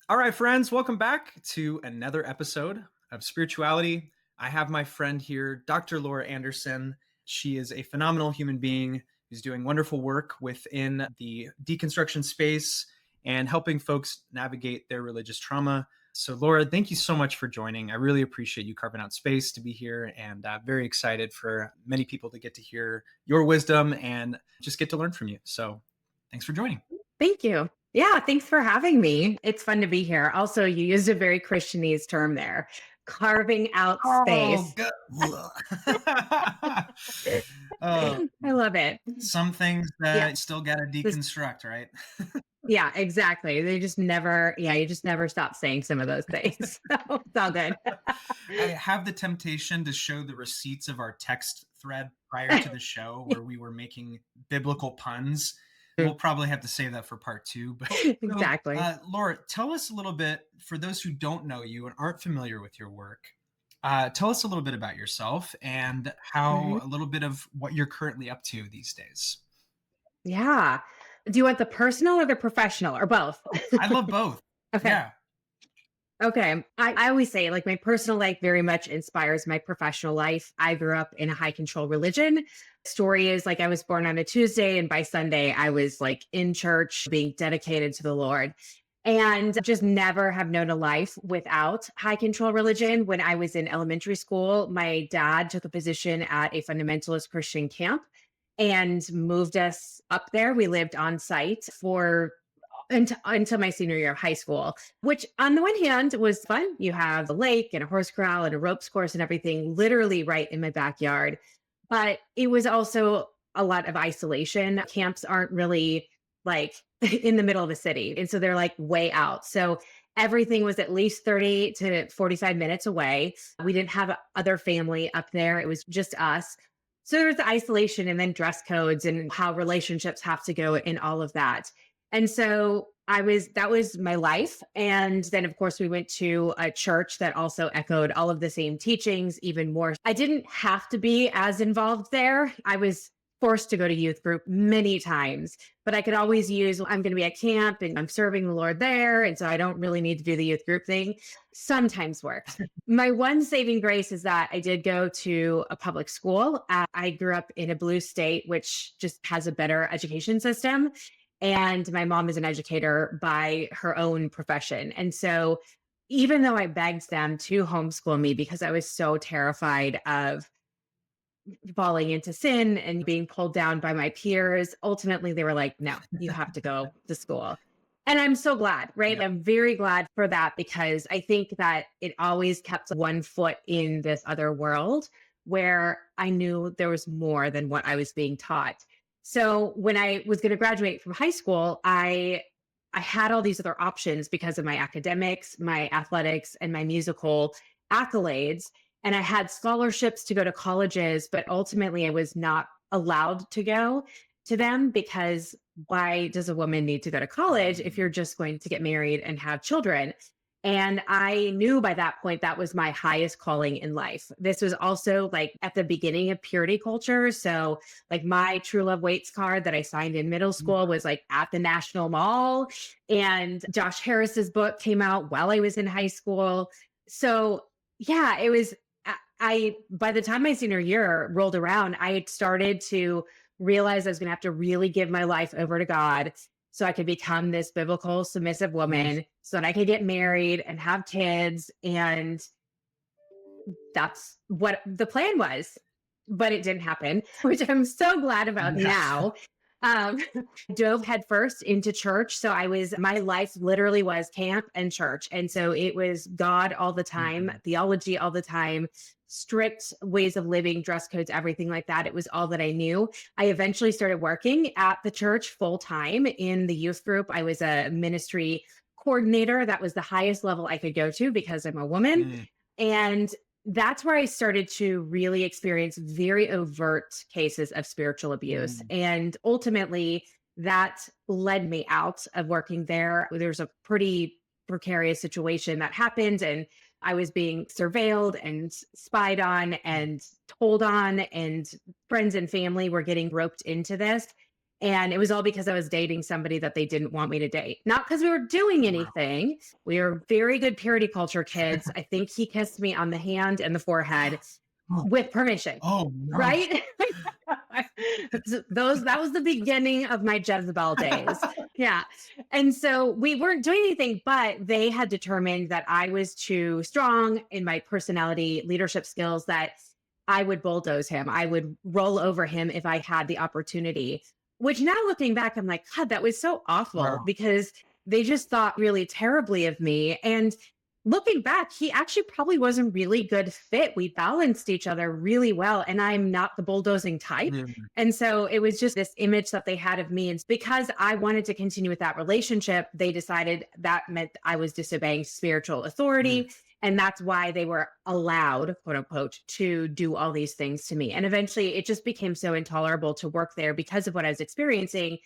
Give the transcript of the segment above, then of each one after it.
All right, friends, welcome back to another episode of Spirituality. I have my friend here, Dr. Laura Anderson. She is a phenomenal human being who's doing wonderful work within the deconstruction space and helping folks navigate their religious trauma. So, Laura, thank you so much for joining. I really appreciate you carving out space to be here, and very excited for many people to get to hear your wisdom and just get to learn from you. So, thanks for joining. Thank you. Yeah, thanks for having me. It's fun to be here. Also, you used a very Christianese term there, carving out Oh, space. good. uh, I love it. some things Yeah. that still got to This, deconstruct, right? yeah, exactly. They just never, you just never stop saying some of those things. So it's all good. I have the temptation to show the receipts of our text thread prior to the show where we were making biblical puns. We'll probably have to save that for part two. But so, Exactly. Laura, tell us a little bit, for those who don't know you and aren't familiar with your work, tell us a little bit about yourself and Mhm. how a little bit of what you're currently up to these days. Yeah. Do you want the personal or the professional or both? I love both. Okay. Yeah. Okay. I always say, like, my personal life very much inspires my professional life. I grew up in a high control religion. Story is like I was born on a Tuesday, and by Sunday, I was like in church being dedicated to the Lord. And just never have known a life without high control religion. When I was in elementary school, my dad took a position at a fundamentalist Christian camp and moved us up there. We lived on site for until my senior year of high school, which on the one hand was fun. You have a lake and a horse corral and a ropes course and everything literally right in my backyard. But it was also a lot of isolation. Camps aren't really like in the middle of a city. And so they're like way out. So everything was at least 30 to 45 minutes away. We didn't have other family up there. It was just us. So there's the isolation and then dress codes and how relationships have to go and all of that. And so that was my life. And then, of course, we went to a church that also echoed all of the same teachings, even more. I didn't have to be as involved there. I was forced to go to youth group many times, but I could always use, I'm going to be at camp and I'm serving the Lord there. And so I don't really need to do the youth group thing. Sometimes works. My one saving grace is that I did go to a public school. I grew up in a blue state, which just has a better education system. And my mom is an educator by her own profession. And so even though I begged them to homeschool me because I was so terrified of falling into sin and being pulled down by my peers, ultimately they were like, no, you have to go to school. And I'm so glad, right? Yeah. I'm very glad for that because I think that it always kept one foot in this other world where I knew there was more than what I was being taught. So when I was going to graduate from high school, I had all these other options because of my academics, my athletics, and my musical accolades. And I had scholarships to go to colleges, but ultimately I was not allowed to go to them because why does a woman need to go to college if you're just going to get married and have children? And I knew by that point that was my highest calling in life. This was also like at the beginning of purity culture. So, like, my True Love Waits card that I signed in middle school was like at the National Mall. And Josh Harris's book came out while I was in high school. So, yeah, it was. By the time my senior year rolled around, I had started to realize I was going to have to really give my life over to God so I could become this biblical submissive Mm. woman so that I could get married and have kids. And that's what the plan was. But it didn't happen, which I'm so glad about Yeah. now. Um, dove headfirst into church. So my life literally was camp and church. And so it was God all the time, Mhm. theology all the time, strict ways of living, dress codes, everything like that. It was all that I knew. I eventually started working at the church full time in the youth group. I was a ministry coordinator. That was the highest level I could go to because I'm a woman. Mm. And that's where I started to really experience very overt cases of spiritual abuse. Mm. And ultimately, that led me out of working there. There's a pretty precarious situation that happened, and I was being surveilled and spied on and told on, and friends and family were getting roped into this. And it was all because I was dating somebody that they didn't want me to date. Not because we were doing Wow. anything. We were very good purity culture kids. I think he kissed me on the hand and the forehead Oh, with permission, oh no. right? That was the beginning of my Jezebel days. Yeah. And so we weren't doing anything, but they had determined that I was too strong in my personality, leadership skills, that I would bulldoze him. I would roll over him if I had the opportunity. Which now looking back, I'm like, God, that was so awful Wow. because they just thought really terribly of me. And looking back, he actually probably was a really good fit. We balanced each other really well. And I'm not the bulldozing type. Mm, And so it was just this image that they had of me. And because I wanted to continue with that relationship, they decided that meant I was disobeying spiritual mm, authority. And that's why they were allowed, quote unquote, to do all these things to me. And eventually it just became so intolerable to work there because of what I was experiencing.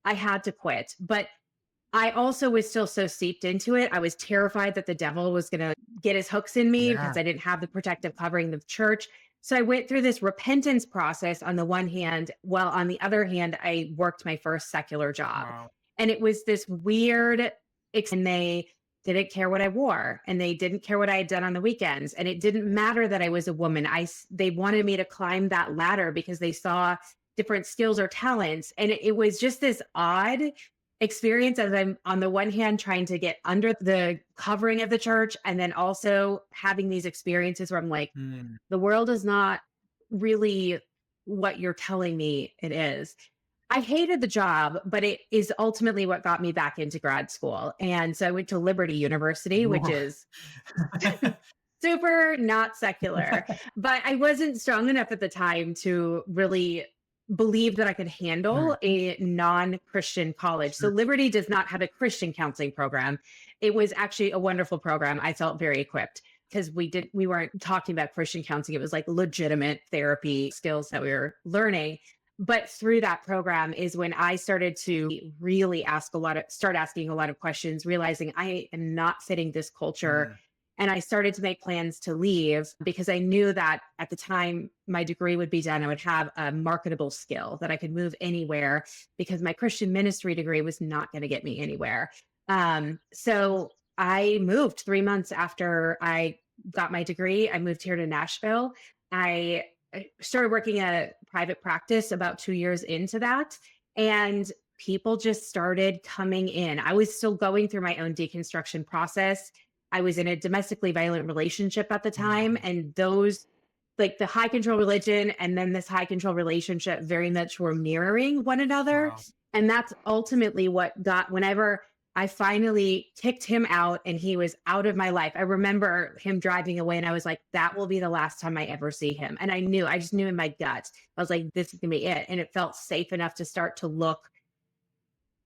I had to quit. But I also was still so seeped into it. I was terrified that the devil was going to get his hooks in me yeah. because I didn't have the protective covering of the church. So I went through this repentance process on the one hand, while on the other hand, I worked my first secular job. Wow. And it was this weird, and they didn't care what I wore and they didn't care what I had done on the weekends. And it didn't matter that I was a woman. They wanted me to climb that ladder because they saw different skills or talents. And it was just this odd experience as I'm on the one hand trying to get under the covering of the church and then also having these experiences where I'm like, Mm, the world is not really what you're telling me it is. I hated the job, but it is ultimately what got me back into grad school. And so I went to Liberty University, which more. is super not secular, but I wasn't strong enough at the time to really believe that I could handle Right. a non-Christian college. So Sure. Liberty does not have a Christian counseling program. It was actually a wonderful program. I felt very equipped because we weren't talking about Christian counseling. It was like legitimate therapy skills that we were learning. But through that program is when I started to really start asking a lot of questions, realizing I am not fitting this culture. Mm, And I started to make plans to leave because I knew that at the time my degree would be done, I would have a marketable skill that I could move anywhere because my Christian ministry degree was not going to get me anywhere. So I moved 3 months after I got my degree. I moved here to Nashville. I started working at a private practice about 2 years into that. And people just started coming in. I was still going through my own deconstruction process. I was in a domestically violent relationship at the time. mm, And those, like the high control religion and then this high control relationship, very much were mirroring one another. wow. And that's ultimately what got, whenever I finally kicked him out and he was out of my life. I remember him driving away and I was like, that will be the last time I ever see him. And I just knew in my gut, I was like, this is going to be it. And it felt safe enough to start to look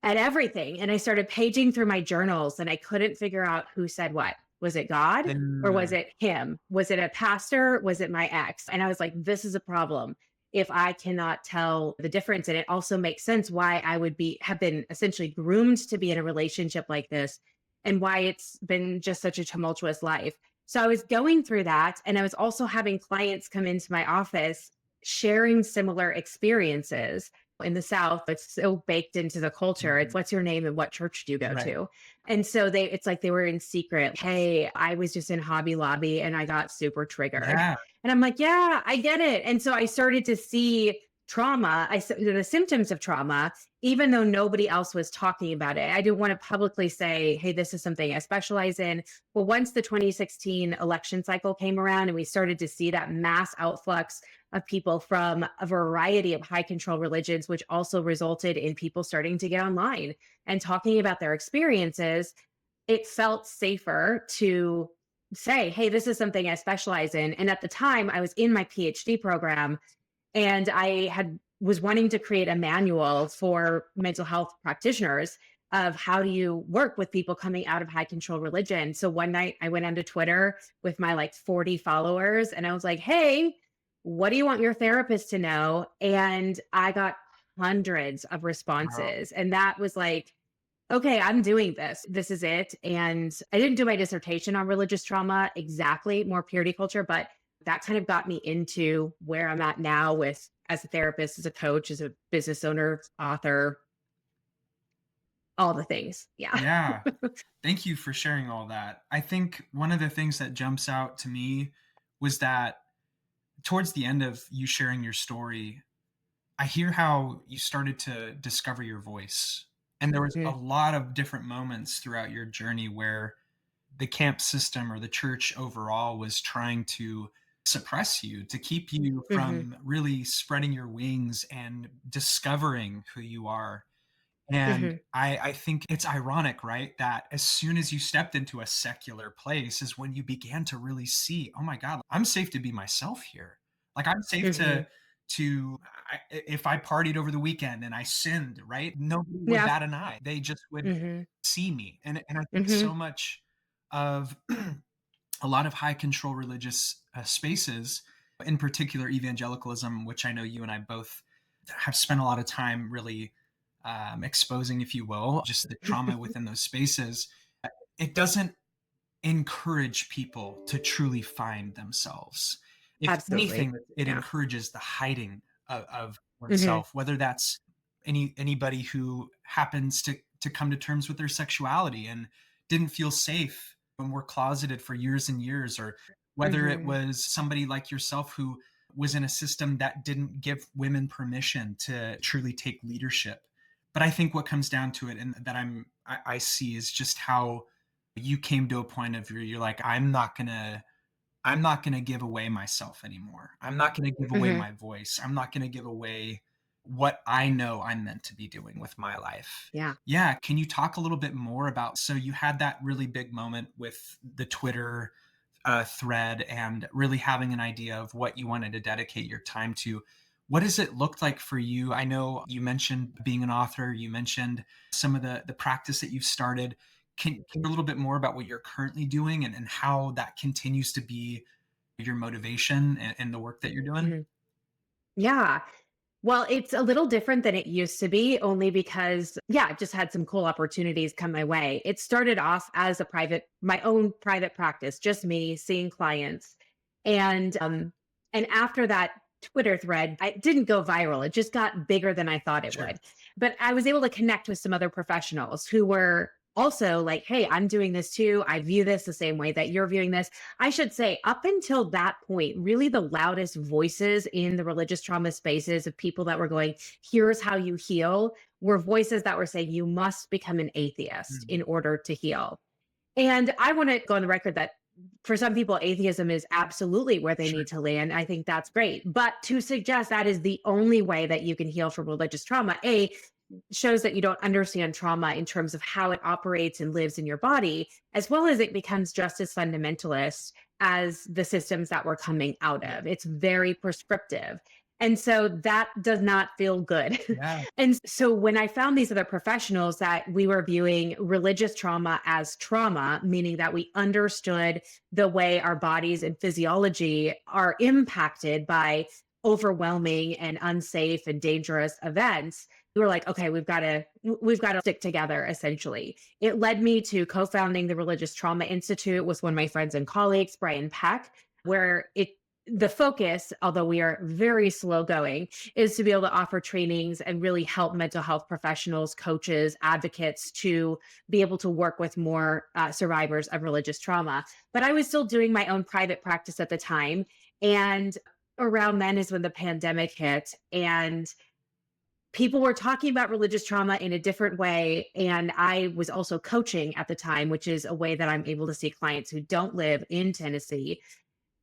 at everything. And I started paging through my journals and I couldn't figure out who said what. Was it God or was Then it him? Was it a pastor? Was it my ex? And I was like, this is a problem if I cannot tell the difference. And it also makes sense why I would have been essentially groomed to be in a relationship like this and why it's been just such a tumultuous life. So I was going through that. And I was also having clients come into my office sharing similar experiences. In the South, it's so baked into the culture. It's mhm, what's your name and what church do you go right. to? And so it's like they were in secret. Hey, I was just in Hobby Lobby and I got super triggered. Yeah. And I'm like, yeah, I get it. And so I started to see the symptoms of trauma, even though nobody else was talking about it. I didn't want to publicly say, hey, this is something I specialize in. Well, once the 2016 election cycle came around and we started to see that mass outflux of people from a variety of high control religions, which also resulted in people starting to get online and talking about their experiences, it felt safer to say, hey, this is something I specialize in. And at the time, I was in my PhD program and was wanting to create a manual for mental health practitioners of how do you work with people coming out of high control religion. So one night I went onto Twitter with my like 40 followers and I was like, hey, what do you want your therapist to know? And I got hundreds of Wow. responses. And that was like, okay, I'm doing this. This is it. And I didn't do my dissertation on religious trauma exactly, more purity culture, but that kind of got me into where I'm at now with as a therapist, as a coach, as a business owner, author, all the things. Yeah. Yeah. Thank you for sharing all that. I think one of the things that jumps out to me was that towards the end of you sharing your story, I hear how you started to discover your voice. And there was a Mhm, lot of different moments throughout your journey where the camp system or the church overall was trying to suppress you, to keep you mhm, from really spreading your wings and discovering who you are. And mhm, I think it's ironic, right? That as soon as you stepped into a secular place is when you began to really see, oh my God, I'm safe to be myself here. Like I'm safe mhm. if I partied over the weekend and I sinned, right? Nobody would Yeah. bat an eye. They just would Mhm, see me. And I think mhm, so much of a lot of high control religious spaces, in particular evangelicalism, which I know you and I both have spent a lot of time really exposing, if you will, just the trauma within those spaces. It doesn't encourage people to truly find themselves. If Absolutely. anything, it Yeah. encourages the hiding of Mhm, oneself, whether that's anybody who happens to come to terms with their sexuality and didn't feel safe when we're closeted for years and years, or whether it mhm, was somebody like yourself who was in a system that didn't give women permission to truly take leadership. But I think what comes down to it, and that I see, is just how you came to a point of you're like, I'm not gonna give away myself anymore. I'm not gonna give away mhm. my voice. I'm not gonna give away what I know I'm meant to be doing with my life. Yeah. Yeah, can you talk a little bit more about, so you had that really big moment with the Twitter thread and really having an idea of what you wanted to dedicate your time to. What does it look like for you? I know you mentioned being an author, you mentioned some of the practice that you've started. Can you a little bit more about what you're currently doing, and how that continues to be your motivation and the work that you're doing? Mhm. Yeah. Well, it's a little different than it used to be, only because, yeah, I've just had some cool opportunities come my way. It started off as my own private practice, just me seeing clients. And after that Twitter thread, I didn't go viral. It just got bigger than I thought it Sure. would. But I was able to connect with some other professionals who were also like, hey, I'm doing this too. I view this the same way that you're viewing this. I should say, up until that point, really the loudest voices in the religious trauma spaces of people that were going, here's how you heal, were voices that were saying, you must become an atheist in Mhm. order to heal. And I want to go on the record that for some people, atheism is absolutely where they Sure. need to land. I think that's great. But to suggest that is the only way that you can heal from religious trauma, shows that you don't understand trauma in terms of how it operates and lives in your body, as well as it becomes just as fundamentalist as the systems that we're coming out Yeah. of. It's very prescriptive. And so that does not feel good. Yeah. And so when I found these other professionals that we were viewing religious trauma as trauma, meaning that we understood the way our bodies and physiology are impacted by overwhelming and unsafe and dangerous events, we were like, okay, we've got to stick together essentially. It led me to co-founding the Religious Trauma Institute with one of my friends and colleagues, Brian Peck, where the focus, although we are very slow going, is to be able to offer trainings and really help mental health professionals, coaches, advocates to be able to work with more survivors of religious trauma. But I was still doing my own private practice at the time. And around then is when the pandemic hit. And people were talking about religious trauma in a different way. And I was also coaching at the time, which is a way that I'm able to see clients who don't live in Tennessee.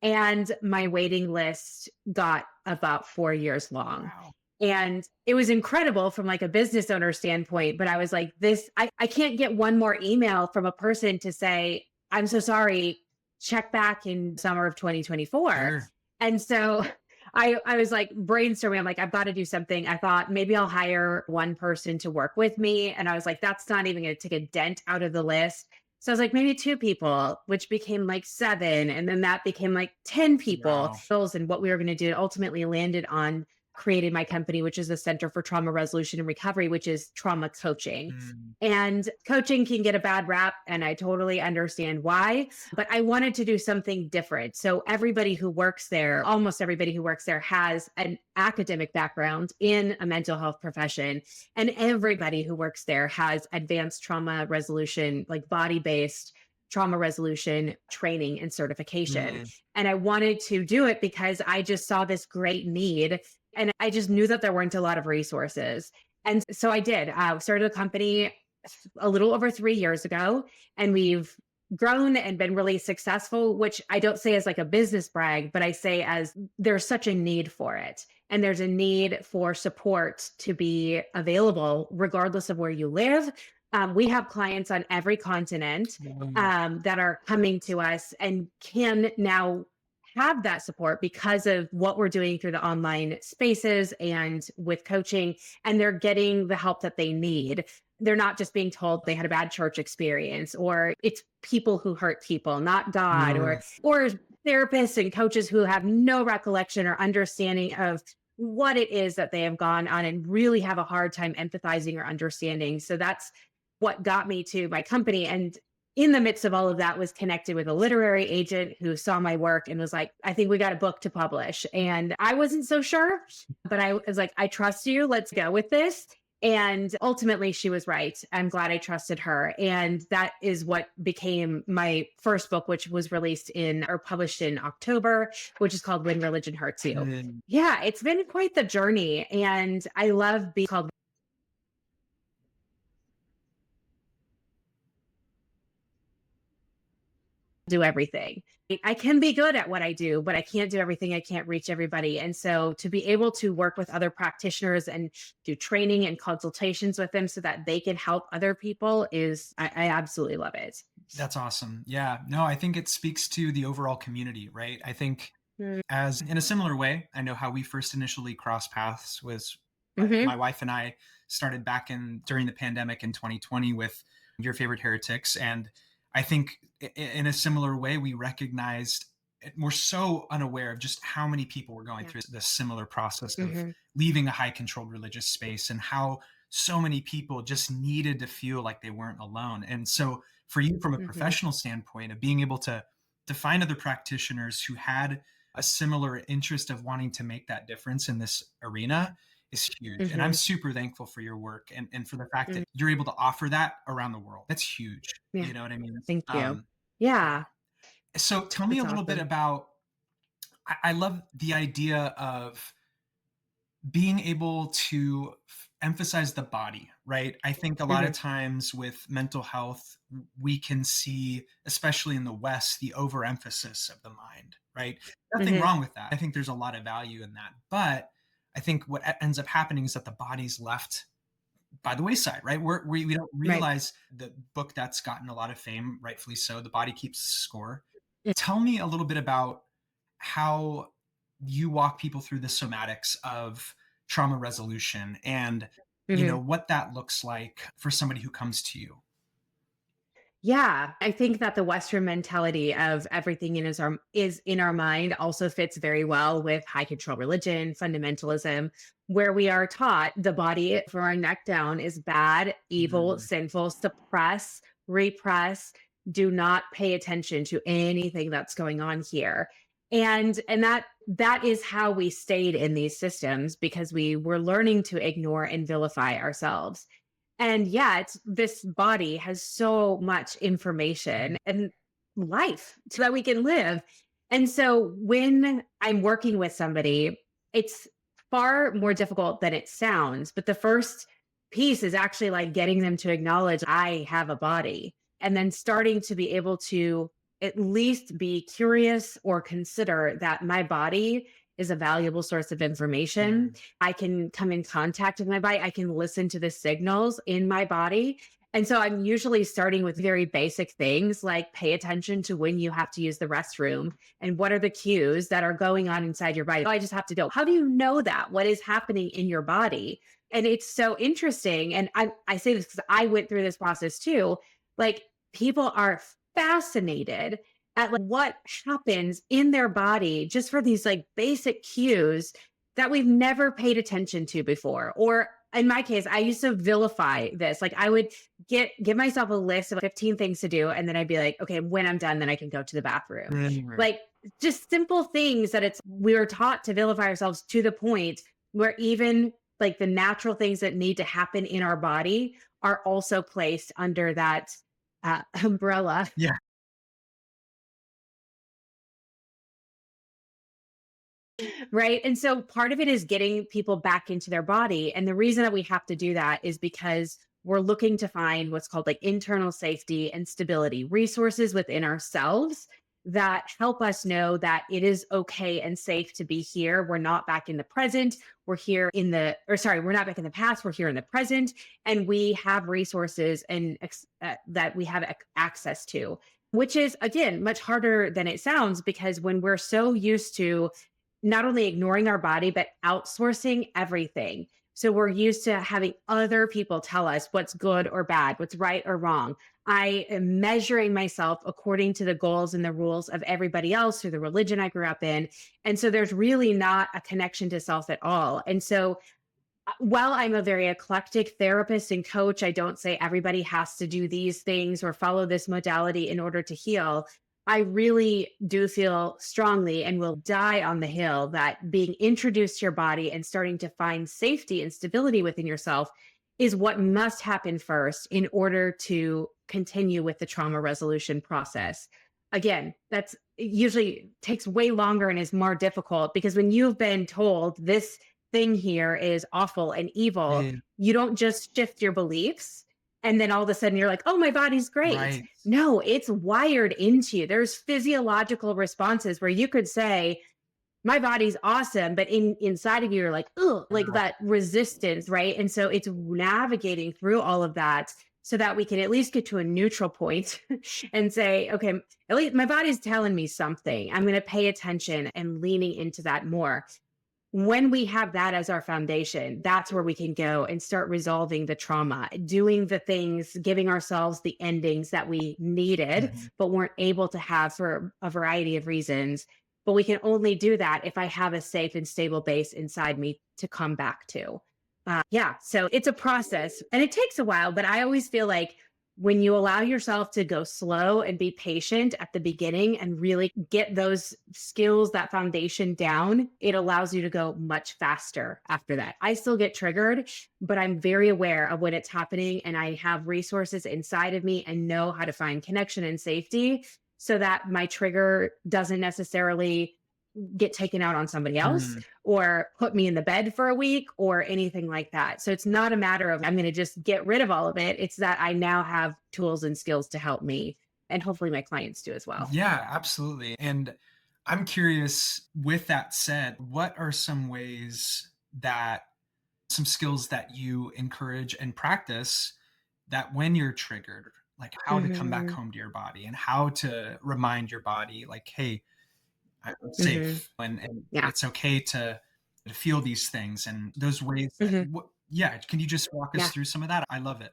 And my waiting list got about 4 years long. Wow. And it was incredible from like a business owner standpoint. But I was like, I can't get one more email from a person to say, I'm so sorry, check back in summer of 2024. Sure. And so I was like brainstorming. I'm like, I've got to do something. I thought maybe I'll hire one person to work with me. And I was like, that's not even going to take a dent out of the list. So I was like, maybe two people, which became like seven. And then that became like 10 people. Wow. And what we were going to do ultimately landed on created my company, which is the Center for Trauma Resolution and Recovery, which is trauma coaching. Mm. And coaching can get a bad rap, and I totally understand why, but I wanted to do something different. So everybody who works there, almost everybody who works there, has an academic background in a mental health profession. And everybody who works there has advanced trauma resolution, like body-based trauma resolution training and certification. Mm. And I wanted to do it because I just saw this great need. And I just knew that there weren't a lot of resources. And so I did. Started a company a little over 3 years ago, and we've grown and been really successful, which I don't say as like a business brag, but I say as there's such a need for it. And there's a need for support to be available regardless of where you live. We have clients on every continent Mm. that are coming to us and can now have that support because of what we're doing through the online spaces and with coaching, and they're getting the help that they need. They're not just being told they had a bad church experience, or it's people who hurt people, not God, Mm. or therapists and coaches who have no recollection or understanding of what it is that they have gone on and really have a hard time empathizing or understanding. So that's what got me to my company. And in the midst of all of that was connected with a literary agent who saw my work and was like, I think we got a book to publish. And I wasn't so sure, but I was like, I trust you. Let's go with this. And ultimately, she was right. I'm glad I trusted her. And that is what became my first book, which was released in or published in October, which is called When Religion Hurts You. Mm. Yeah, it's been quite the journey. And I love being called do everything. I can be good at what I do, but I can't do everything. I can't reach everybody. And so to be able to work with other practitioners and do training and consultations with them so that they can help other people is, I absolutely love it. That's awesome. Yeah. No, I think it speaks to the overall community, right? I think as in a similar way, I know how we first initially crossed paths was Mm-hmm. my wife and I started back in during the pandemic in 2020 with Your Favorite Heretics. And I think in a similar way, we recognized we're so unaware of just how many people were going Yeah. through this similar process of Mm-hmm. leaving a high controlled religious space and how so many people just needed to feel like they weren't alone. And so for you, from a Mm-hmm. professional standpoint of being able to find other practitioners who had a similar interest of wanting to make that difference in this arena is huge. And I'm Mm-hmm. super thankful for your work and for the fact Mm-hmm. that you're able to offer that around the world. That's huge. Yeah. You know what I mean? Thank you. Yeah. Yeah. So tell me It's a little bit awesome. about, I love the idea of being able to emphasize the body, right? I think a lot Mm-hmm. of times with mental health, we can see, especially in the West, the overemphasis of the mind, right? Nothing Mm-hmm. wrong with that. I think there's a lot of value in that. But I think what ends up happening is that the body's left by the wayside, right? We don't Right. realize the book that's gotten a lot of fame, rightfully so. The Body Keeps Score. Mm. Tell me a little bit about how you walk people through the somatics of trauma resolution and Mm-hmm. what that looks like for somebody who comes to you. Yeah, I think that the Western mentality of everything is in our mind also fits very well with high control religion, fundamentalism, where we are taught the body from our neck down is bad, evil, Mm. sinful, suppress, repress, do not pay attention to anything that's going on here. And that is how we stayed in these systems because we were learning to ignore and vilify ourselves. And yet, this body has so much information and life so that we can live. And so, when I'm working with somebody, it's far more difficult than it sounds. But the first piece is actually like getting them to acknowledge I have a body and then starting to be able to at least be curious or consider that my body is a valuable source of information. Mm. I can come in contact with my body. I can listen to the signals in my body. And so I'm usually starting with very basic things like pay attention to when you have to use the restroom and what are the cues that are going on inside your body. I just have to know. How do you know that? What is happening in your body? And it's so interesting. And I say this because I went through this process too. Like people are fascinated at like what happens in their body just for these like basic cues that we've never paid attention to before. Or in my case, I used to vilify this. Like I would give myself a list of 15 things to do. And then I'd be like, okay, when I'm done, then I can go to the bathroom. Right. Like just simple things that we were taught to vilify ourselves to the point where even like the natural things that need to happen in our body are also placed under that umbrella. Yeah. Right. And so part of it is getting people back into their body. And the reason that we have to do that is because we're looking to find what's called like internal safety and stability resources within ourselves that help us know that it is okay and safe to be here. We're not back in the present. We're here in the, or sorry, we're not back in the past. We're here in the present. And we have resources and that we have access to, which is, again, much harder than it sounds because when we're so used to not only ignoring our body, but outsourcing everything. So we're used to having other people tell us what's good or bad, what's right or wrong. I am measuring myself according to the goals and the rules of everybody else or the religion I grew up in. And so there's really not a connection to self at all. And so while I'm a very eclectic therapist and coach, I don't say everybody has to do these things or follow this modality in order to heal. I really do feel strongly and will die on the hill that being introduced to your body and starting to find safety and stability within yourself is what must happen first in order to continue with the trauma resolution process. Again, that's usually takes way longer and is more difficult because when you've been told this thing here is awful and evil, Yeah. you don't just shift your beliefs and then all of a sudden you're like, oh, my body's great. Right. No, it's wired into you. There's physiological responses where you could say, my body's awesome, but inside of you, you're like, oh, like that resistance, right? And so it's navigating through all of that so that we can at least get to a neutral point and say, okay, at least my body's telling me something. I'm going to pay attention and leaning into that more. When we have that as our foundation, that's where we can go and start resolving the trauma, doing the things, giving ourselves the endings that we needed, Mhm. but weren't able to have for a variety of reasons. But we can only do that if I have a safe and stable base inside me to come back to. Yeah. So it's a process and it takes a while, but I always feel like when you allow yourself to go slow and be patient at the beginning and really get those skills, that foundation down, it allows you to go much faster after that. I still get triggered, but I'm very aware of when it's happening and I have resources inside of me and know how to find connection and safety so that my trigger doesn't necessarily get taken out on somebody else Mhm. or put me in the bed for a week or anything like that. So it's not a matter of I'm going to just get rid of all of it. It's that I now have tools and skills to help me and hopefully my clients do as well. Yeah, absolutely. And I'm curious, with that said, what are some ways that some skills that you encourage and practice that when you're triggered, like how to come back Mhm. home to your body and how to remind your body, like, hey, I'm Mhm. safe and Yeah. it's okay to feel these things and those ways that, Mhm. yeah, can you just walk us Yeah. through some of that? I love it.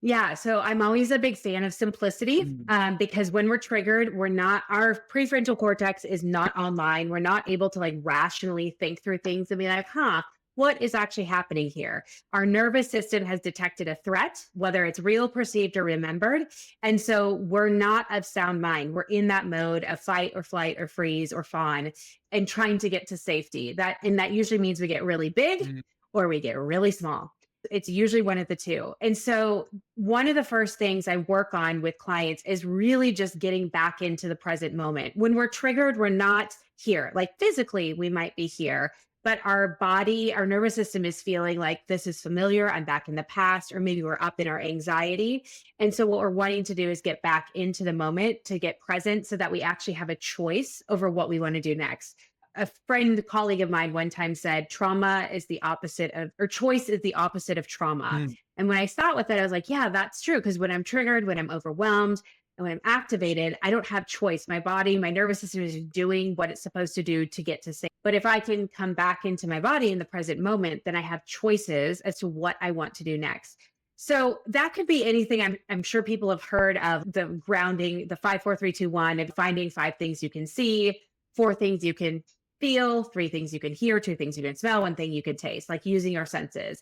Yeah, so I'm always a big fan of simplicity Mm. because when we're triggered, we're not, our prefrontal cortex is not online. We're not able to like rationally think through things and be like, huh, what is actually happening here? Our nervous system has detected a threat, whether it's real, perceived, or remembered. And so we're not of sound mind. We're in that mode of fight or flight or freeze or fawn and trying to get to safety. And that usually means we get really big Mm. or we get really small. It's usually one of the two. And so one of the first things I work on with clients is really just getting back into the present moment. When we're triggered, we're not here. Like physically, we might be here, but our body, our nervous system is feeling like this is familiar. I'm back in the past, or maybe we're up in our anxiety. And so, what we're wanting to do is get back into the moment to get present so that we actually have a choice over what we want to do next. A friend, colleague of mine one time said, trauma is the opposite of, or choice is the opposite of trauma. Mm. And when I sat with it, I was like, yeah, that's true. Because when I'm triggered, when I'm overwhelmed, and when I'm activated, I don't have choice. My body, my nervous system is doing what it's supposed to do to get to safe. But if I can come back into my body in the present moment, then I have choices as to what I want to do next. So that could be anything. I'm sure people have heard of the grounding, the 5, 4, 3, 2, 1, and finding 5 things you can see, 4 things you can feel, 3 things you can hear, 2 things you can smell, 1 thing you can taste, like using your senses.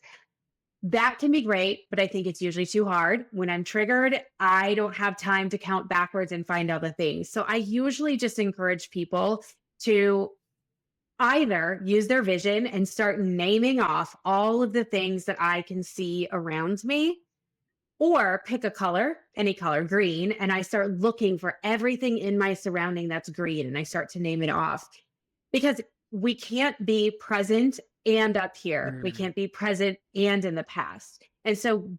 That can be great, but I think it's usually too hard. When I'm triggered, I don't have time to count backwards and find all the things. So I usually just encourage people to either use their vision and start naming off all of the things that I can see around me, or pick a color, any color, green, and I start looking for everything in my surrounding that's green and I start to name it off. Because we can't be present and up here. We Mm, can't be present and in the past. And so,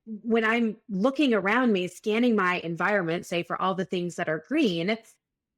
when I'm looking around me, scanning my environment, say for all the things that are green,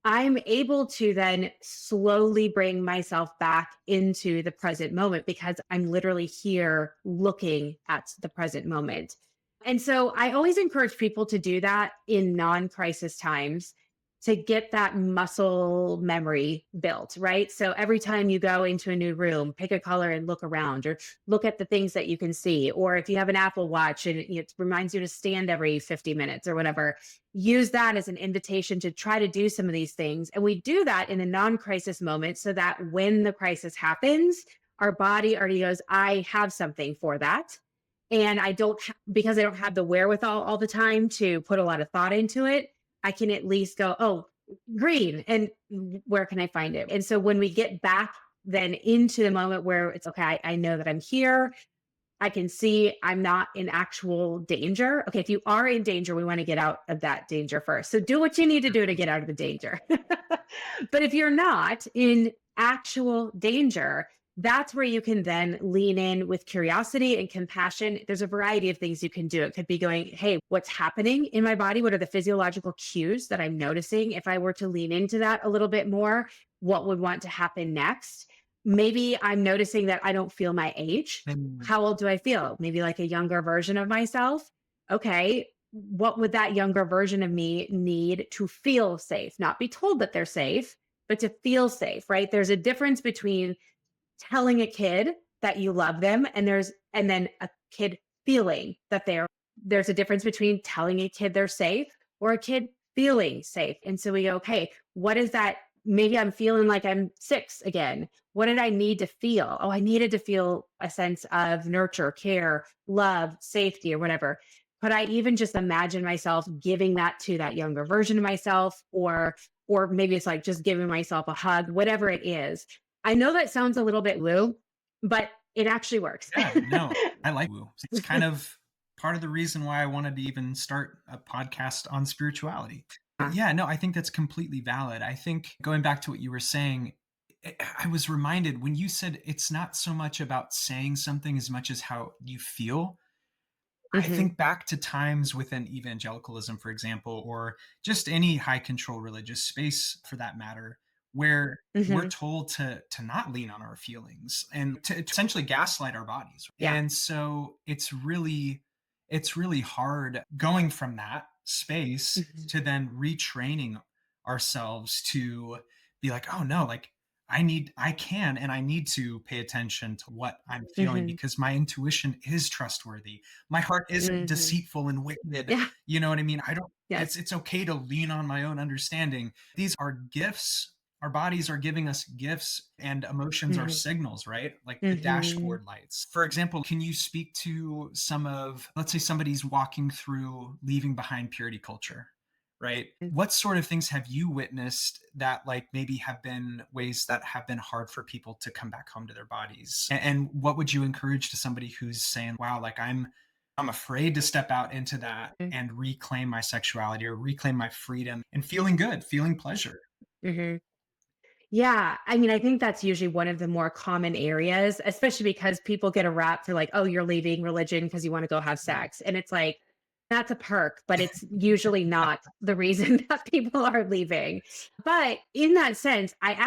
I'm able to then slowly bring myself back into the present moment because I'm literally here looking at the present moment. And so I always encourage people to do that in non crisis times to get that muscle memory built, right? So every time you go into a new room, pick a color and look around or look at the things that you can see. Or if you have an Apple Watch and it reminds you to stand every 50 minutes or whatever, use that as an invitation to try to do some of these things. And we do that in a non crisis moment so that when the crisis happens, our body already goes, I have something for that. And because I don't have the wherewithal all the time to put a lot of thought into it, I can at least go, oh, green. And where can I find it? And so when we get back then into the moment where it's okay, I know that I'm here. I can see I'm not in actual danger. Okay, if you are in danger, we want to get out of that danger first. So do what you need to do to get out of the danger. But if you're not in actual danger, that's where you can then lean in with curiosity and compassion. There's a variety of things you can do. It could be going, hey, what's happening in my body? What are the physiological cues that I'm noticing? If I were to lean into that a little bit more, what would want to happen next? Maybe I'm noticing that I don't feel my age. mm, How old do I feel? Maybe like a younger version of myself. Okay. What would that younger version of me need to feel safe? Not be told that they're safe, but to feel safe, right? There's a difference between telling a kid that you love them and then a kid feeling that there's a difference between telling a kid they're safe or a kid feeling safe. And so we go, okay, what is that? Maybe I'm feeling like I'm 6 again. What did I need to feel? Oh, I needed to feel a sense of nurture, care, love, safety, or whatever. Could I even just imagine myself giving that to that younger version of myself, or maybe it's like just giving myself a hug, whatever it is. I know that sounds a little bit woo, but it actually works. yeah, no, I like woo. It's kind of part of the reason why I wanted to even start a podcast on spirituality. But yeah, no, I think that's completely valid. I think going back to what you were saying, I was reminded when you said it's not so much about saying something as much as how you feel. I Hmm. think back to times within evangelicalism, for example, or just any high control religious space for that matter, where we're Hmm. told to not lean on our feelings and to essentially gaslight our bodies. Yeah. And so it's really hard going from that space Hmm. to then retraining ourselves to be like, oh no, like I can and I need to pay attention to what I'm feeling Hmm. because my intuition is trustworthy. My heart isn't Hmm. deceitful and wicked. Yeah. You know what I mean? I don't Yes. it's okay to lean on my own understanding. These are gifts. Our bodies are giving us gifts and emotions are Hmm. signals, right? Like the Hmm. dashboard lights. For example, can you speak to some of, let's say somebody's walking through leaving behind purity culture, right? What sort of things have you witnessed that like maybe have been ways that have been hard for people to come back home to their bodies? And what would you encourage to somebody who's saying, wow, like I'm afraid to step out into that and reclaim my sexuality or reclaim my freedom and feeling good, feeling pleasure. Hmm. Yeah, I mean, I think that's usually one of the more common areas, especially because people get a rap for like, oh, you're leaving religion because you want to go have sex. And it's like, that's a perk, but it's usually not the reason that people are leaving. But in that sense, I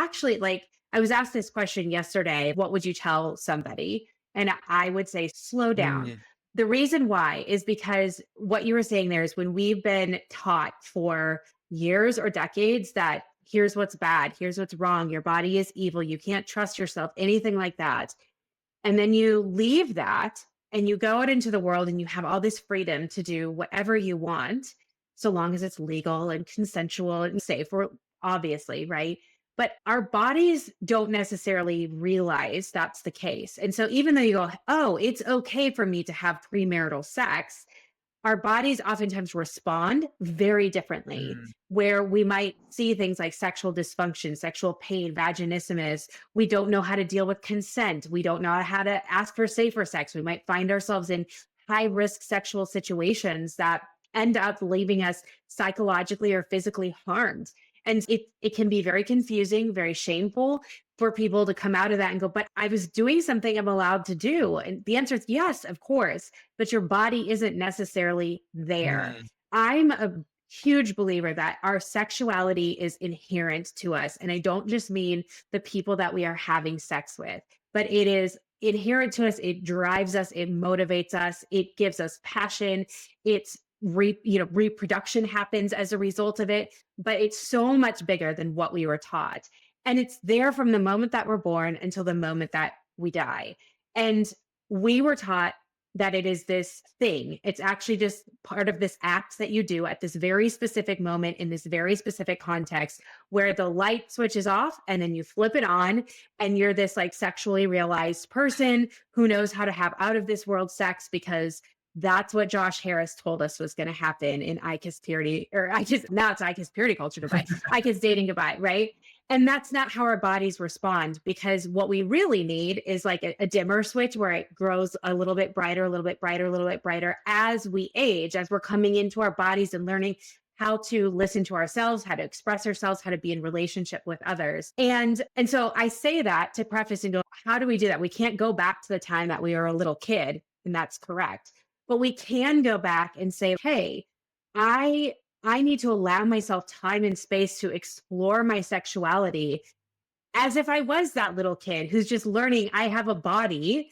was asked this question yesterday, what would you tell somebody? And I would say, slow down. Mm, The reason why is because what you were saying there is when we've been taught for years or decades that here's what's bad, here's what's wrong, your body is evil, you can't trust yourself, anything like that. And then you leave that and you go out into the world and you have all this freedom to do whatever you want, so long as it's legal and consensual and safe, or obviously, right? But our bodies don't necessarily realize that's the case. And so even though you go, oh, it's okay for me to have premarital sex, our bodies oftentimes respond very differently, Mm, where we might see things like sexual dysfunction, sexual pain, vaginismus. We don't know how to deal with consent. We don't know how to ask for safer sex. We might find ourselves in high risk sexual situations that end up leaving us psychologically or physically harmed. And it can be very confusing, very shameful for people to come out of that and go, but I was doing something I'm allowed to do. And the answer is yes, of course, but your body isn't necessarily there. mm, I'm a huge believer that our sexuality is inherent to us. And I don't just mean the people that we are having sex with, but it is inherent to us. It drives us, it motivates us, it gives us passion. It's reproduction happens as a result of it, but it's so much bigger than what we were taught. And it's there from the moment that we're born until the moment that we die. And we were taught that it is this thing. It's actually just part of this act that you do at this very specific moment in this very specific context where the light switches off and then you flip it on and you're this like sexually realized person who knows how to have out of this world sex because that's what Josh Harris told us was going to happen in ICAS purity, or ICAS, now it's ICAS purity culture goodbye, ICAS dating goodbye, right? And that's not how our bodies respond because what we really need is like a dimmer switch where it grows a little bit brighter, a little bit brighter, a little bit brighter as we age, as we're coming into our bodies and learning how to listen to ourselves, how to express ourselves, how to be in relationship with others. And so I say that to preface and go, how do we do that? We can't go back to the time that we were a little kid, and that's correct. But we can go back and say, hey, I I need to allow myself time and space to explore my sexuality as if I was that little kid who's just learning I have a body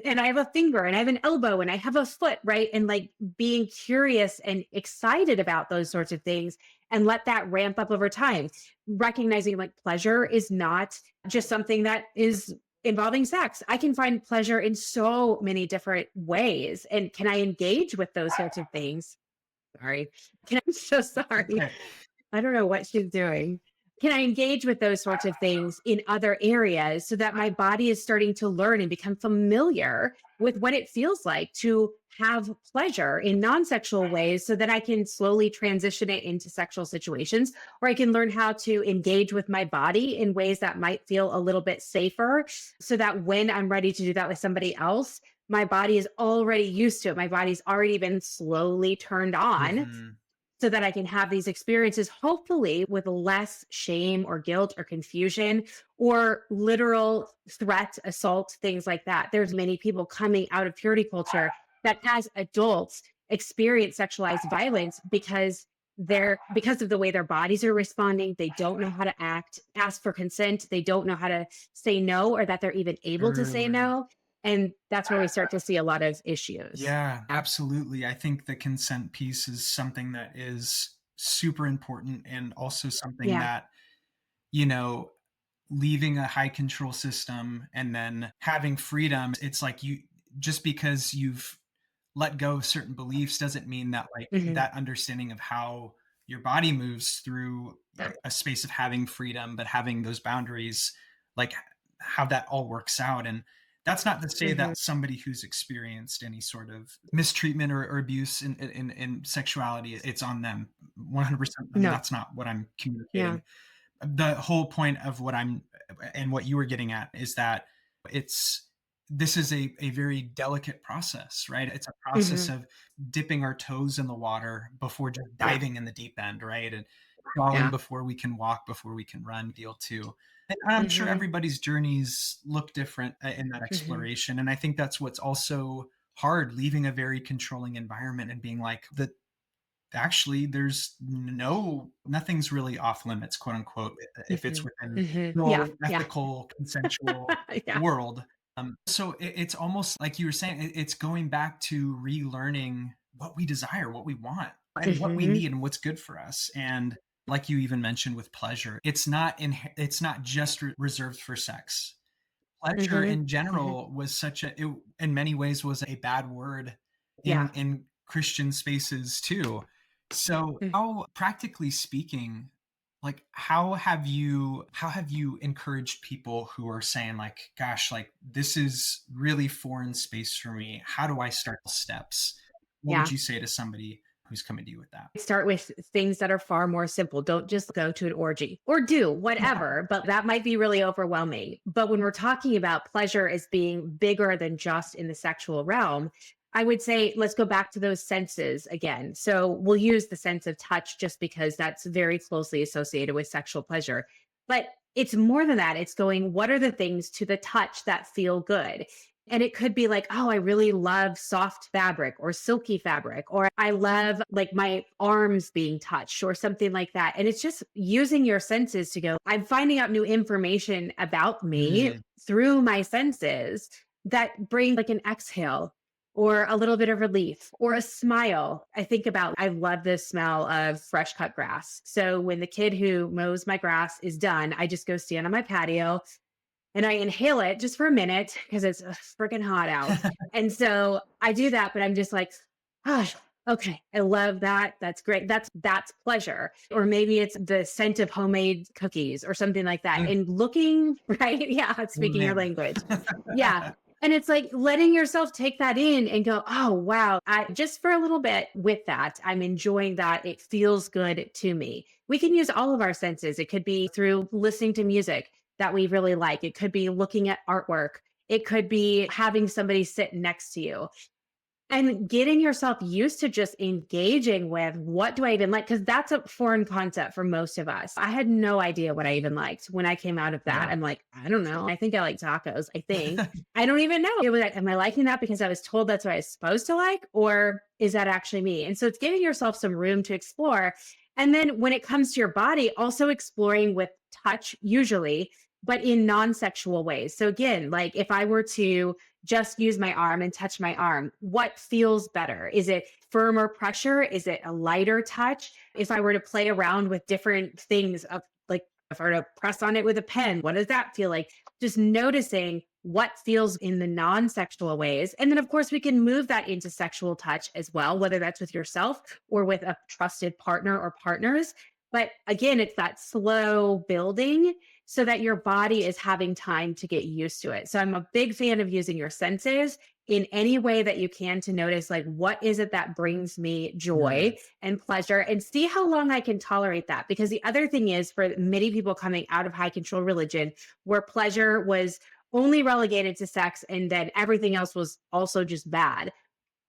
and I have a finger and I have an elbow and I have a foot, right? And like being curious and excited about those sorts of things and let that ramp up over time. Recognizing like pleasure is not just something that is involving sex. I can find pleasure in so many different ways. And can I engage with those sorts of things? Sorry. I'm so sorry. okay. I don't know what she's doing. Can I engage with those sorts of things in other areas so that my body is starting to learn and become familiar with what it feels like to have pleasure in non sexual ways so that I can slowly transition it into sexual situations, or I can learn how to engage with my body in ways that might feel a little bit safer so that when I'm ready to do that with somebody else, my body is already used to it. My body's already been slowly turned on Mhm. so that I can have these experiences, hopefully with less shame or guilt or confusion or literal threat, assault, things like that. There's many people coming out of purity culture that as adults experience sexualized violence because of the way their bodies are responding. They don't know how to act, ask for consent. They don't know how to say no or that they're even able to say Mm. no. And that's where we start to see a lot of issues. Yeah, absolutely. I think the consent piece is something that is super important and also something Yeah. that, you know, leaving a high control system and then having freedom, it's like you just because you've let go of certain beliefs doesn't mean that like Hmm. that understanding of how your body moves through a space of having freedom, but having those boundaries, like how that all works out. And that's not to say Hmm. that somebody who's experienced any sort of mistreatment or abuse in sexuality, it's on them 100%. And No. that's not what I'm Yeah. communicating. The whole point of what I'm and what you were getting at is that it's this is a very delicate process, right? It's a process Hmm. of dipping our toes in the water before just Yeah. diving in the deep end, right? And crawling Yeah. before we can walk, before we can run, deal too. And I'm sure Mhm, everybody's journeys look different in that mhm, exploration. And I think that's what's also hard, leaving a very controlling environment and being like, the actually there's nothing's really off limits, quote unquote, if it's mhm, within mhm. Yeah, no yeah. ethical consensual Yeah. world. So it's almost like you were saying, it's going back to relearning what we desire, what we want, and what we Mhm, need, and what's good for us. And like you even mentioned with pleasure, it's not just reserved for sex. Pleasure mhm, in mhm. general was in many ways was a bad word Yeah. in Christian spaces too. So Mm, how, practically speaking, Like, how have you encouraged people who are saying like, gosh, like this is really foreign space for me. How do I start the steps? What would Yeah. you say to somebody who's coming to you with that? Start with things that are far more simple. Don't just go to an orgy or do Yeah. whatever, but that might be really overwhelming. But when we're talking about pleasure as being bigger than just in the sexual realm, I would say let's go back to those senses again. So we'll use the sense of touch just because that's very closely associated with sexual pleasure. But it's more than that. It's going, what are the things to the touch that feel good? And it could be like, oh, I really love soft fabric or silky fabric, or I love like my arms being touched or something like that. And it's just using your senses to go, I'm finding out new information about me Mm, through my senses that bring like an exhale or a little bit of relief or a smile. I love the smell of fresh cut grass. So when the kid who mows my grass is done, I just go stand on my patio and I inhale it just for a minute because it's freaking hot out. And so I do that, but I'm just like, oh, okay, I love that. That's great. That's pleasure. Or maybe it's the scent of homemade cookies or something like that. mm, And looking, right? Yeah, speaking your amen. language. Yeah. And it's like letting yourself take that in and go, oh, wow. I just for a little bit with that, I'm enjoying that. It feels good to me. We can use all of our senses. It could be through listening to music that we really like. It could be looking at artwork. It could be having somebody sit next to you and getting yourself used to just engaging with what do I even like? Because that's a foreign concept for most of us. I had no idea what I even liked when I came out of that. Yeah. I'm like, I don't know. I think I like tacos. I think. I don't even know. It was like, am I liking that because I was told that's what I was supposed to like? Or is that actually me? And so it's giving yourself some room to explore. And then when it comes to your body, also exploring with touch, usually, but in non sexual ways. So again, like if I were to just use my arm and touch my arm, what feels better? Is it firmer pressure? Is it a lighter touch? If I were to play around with different things of like if I were to press on it with a pen, what does that feel like? Just noticing what feels in the non-sexual ways. And then of course we can move that into sexual touch as well, whether that's with yourself or with a trusted partner or partners. But again, it's that slow building so that your body is having time to get used to it. So I'm a big fan of using your senses in any way that you can to notice like what is it that brings me Mm, joy and pleasure and see how long I can tolerate that. Because the other thing is for many people coming out of high control religion where pleasure was only relegated to sex and then everything else was also just bad.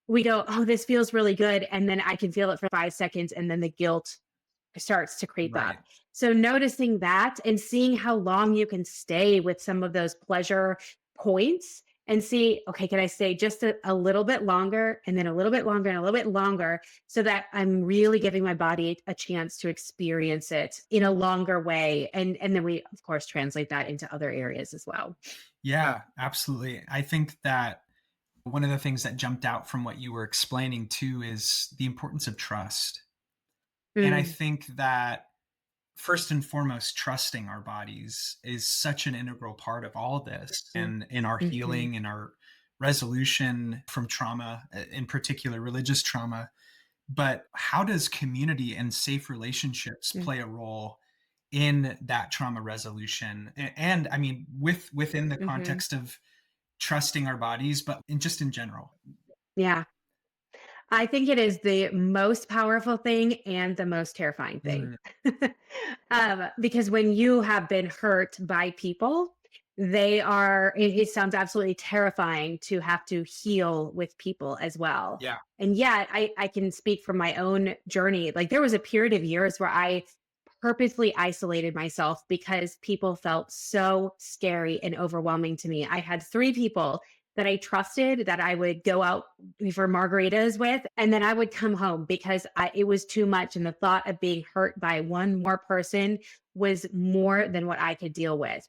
We go, oh, this feels really good. And then I can feel it for 5 seconds. And then the guilt starts to creep up. right. So noticing that and seeing how long you can stay with some of those pleasure points and see, okay, can I stay just a little bit longer and then a little bit longer and a little bit longer so that I'm really giving my body a chance to experience it in a longer way. And then we of course translate that into other areas as well. Yeah, absolutely. I think that one of the things that jumped out from what you were explaining too is the importance of trust. And I Mm, think that first and foremost, trusting our bodies is such an integral part of all of this mm, and in our mhm, healing and our resolution from trauma, in particular religious trauma. But how does community and safe relationships mm, play a role in that trauma resolution? And I mean, within the mhm. context of trusting our bodies, but just in general. Yeah. I think it is the most powerful thing and the most terrifying thing. Mm, Because when you have been hurt by people, it sounds absolutely terrifying to have to heal with people as well. yeah. And yet, I can speak from my own journey. Like, there was a period of years where I purposely isolated myself because people felt so scary and overwhelming to me. I had three people that I trusted that I would go out for margaritas with, and then I would come home because it was too much. And the thought of being hurt by one more person was more than what I could deal with.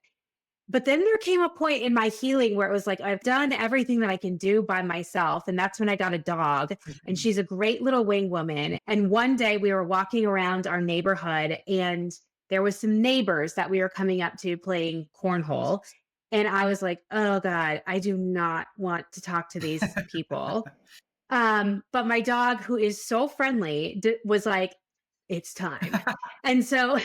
But then there came a point in my healing where it was like, I've done everything that I can do by myself. And that's when I got a dog. And she's a great little wing woman. And one day we were walking around our neighborhood and there was some neighbors that we were coming up to playing cornhole. And I was like, oh God, I do not want to talk to these people. But my dog, who is so friendly, was like, it's time. And so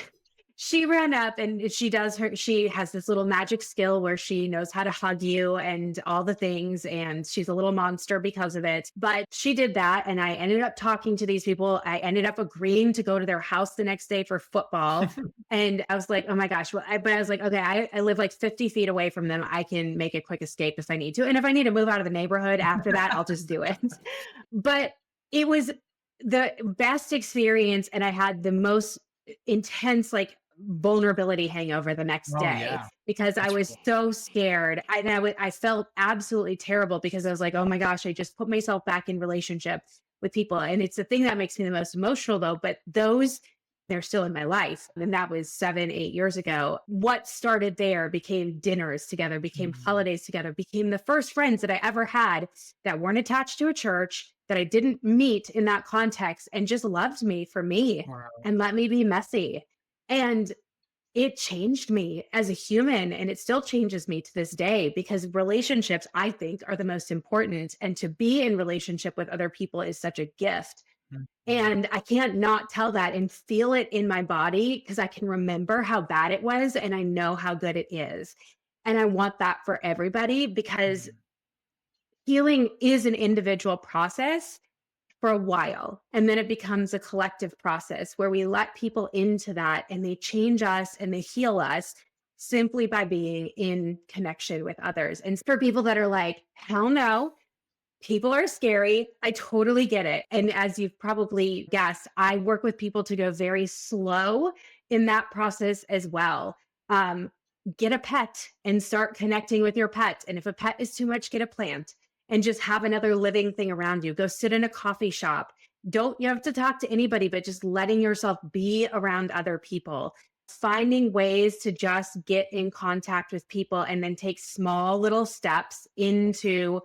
she ran up and she has this little magic skill where she knows how to hug you and all the things. And she's a little monster because of it. But she did that. And I ended up talking to these people. I ended up agreeing to go to their house the next day for football. And I was like, oh my gosh. But I was like, okay, I live like 50 feet away from them. I can make a quick escape if I need to. And if I need to move out of the neighborhood after that, I'll just do it. But it was the best experience. And I had the most intense, like, vulnerability hangover the next Oh day yeah, because I that's was cool. so scared. I felt absolutely terrible because I was like, oh my gosh, I just put myself back in relationship with people. And it's the thing that makes me the most emotional though. But they're still in my life. And that was 7, 8 years ago. What started there became dinners together, became Mhm. holidays together, became the first friends that I ever had that weren't attached to a church, that I didn't meet in that context, and just loved me for me Wow. and let me be messy. And it changed me as a human, and it still changes me to this day because relationships, I think, are the most important. And to be in relationship with other people is such a gift. Mhm. And I can't not tell that and feel it in my body because I can remember how bad it was and I know how good it is. And I want that for everybody because Mhm. healing is an individual process for a while. And then it becomes a collective process where we let people into that and they change us and they heal us simply by being in connection with others. And for people that are like, hell no, people are scary. I totally get it. And as you've probably guessed, I work with people to go very slow in that process as well. Um, get a pet and start connecting with your pet. And if a pet is too much, get a plant and just have another living thing around you. Go sit in a coffee shop. Don't you have to talk to anybody, but just letting yourself be around other people. Finding ways to just get in contact with people and then take small little steps into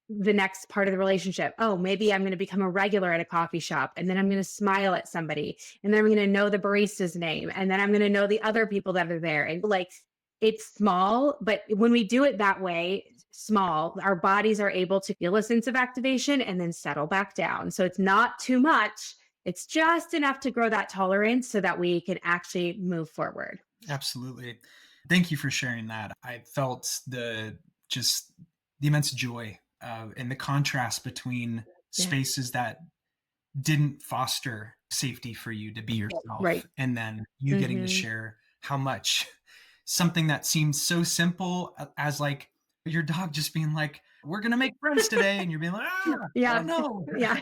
the next part of the relationship. Oh, maybe I'm going to become a regular at a coffee shop and then I'm going to smile at somebody and then I'm going to know the barista's name and then I'm going to know the other people that are there. And like it's small, but when we do it that way, small, our bodies are able to feel a sense of activation and then settle back down. So it's not too much. It's just enough to grow that tolerance so that we can actually move forward. Absolutely. Thank you for sharing that. I felt just the immense joy and the contrast between Yeah. spaces that didn't foster safety for you to be Right. yourself, and then you getting to Mm-hmm. share how much something that seems so simple as like your dog just being like, we're gonna make friends today, and you're being like, oh Yeah. no, Yeah.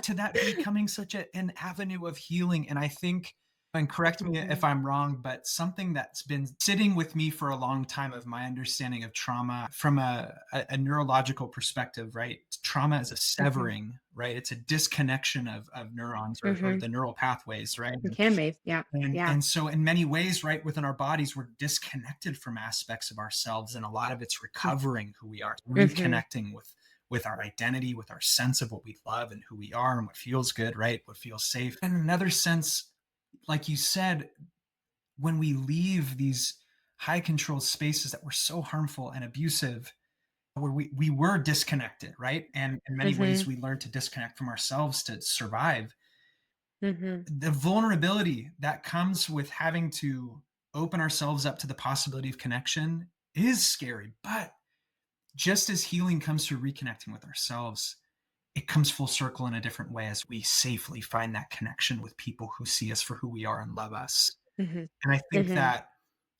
to that becoming such an avenue of healing. And I think, and correct me if Mhm. I'm wrong, but something that's been sitting with me for a long time of my understanding of trauma from a neurological perspective, right? Trauma is a Mhm. severing, right? It's a disconnection of neurons or Mhm. the neural pathways, right? It can be. Yeah. Yeah. And so in many ways, right, within our bodies, we're disconnected from aspects of ourselves. And a lot of it's recovering who we are, Mhm. reconnecting with our identity, with our sense of what we love and who we are and what feels good, right? What feels safe. And in another sense, like you said, when we leave these high controlled spaces that were so harmful and abusive, where we were disconnected, right? And in many ways, Mhm. we learned to disconnect from ourselves to survive. Mhm. The vulnerability that comes with having to open ourselves up to the possibility of connection is scary. But just as healing comes through reconnecting with ourselves, it comes full circle in a different way as we safely find that connection with people who see us for who we are and love us. Mhm. And I think Mhm. that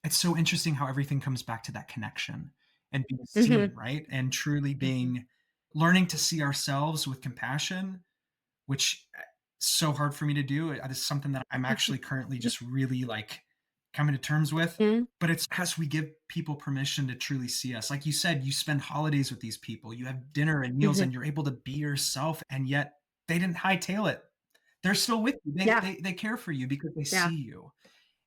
it's so interesting how everything comes back to that connection and being seen, Mhm. right? And truly Mhm. being learning to see ourselves with compassion, which so hard for me to do. It is something that I'm actually currently just really like coming to terms with. Mhm. But it's as we give people permission to truly see us. Like you said, you spend holidays with these people, you have dinner and meals, Mhm. and you're able to be yourself, and yet they didn't hightail it. They're still with you. Yeah. They care for you because they Yeah. see you.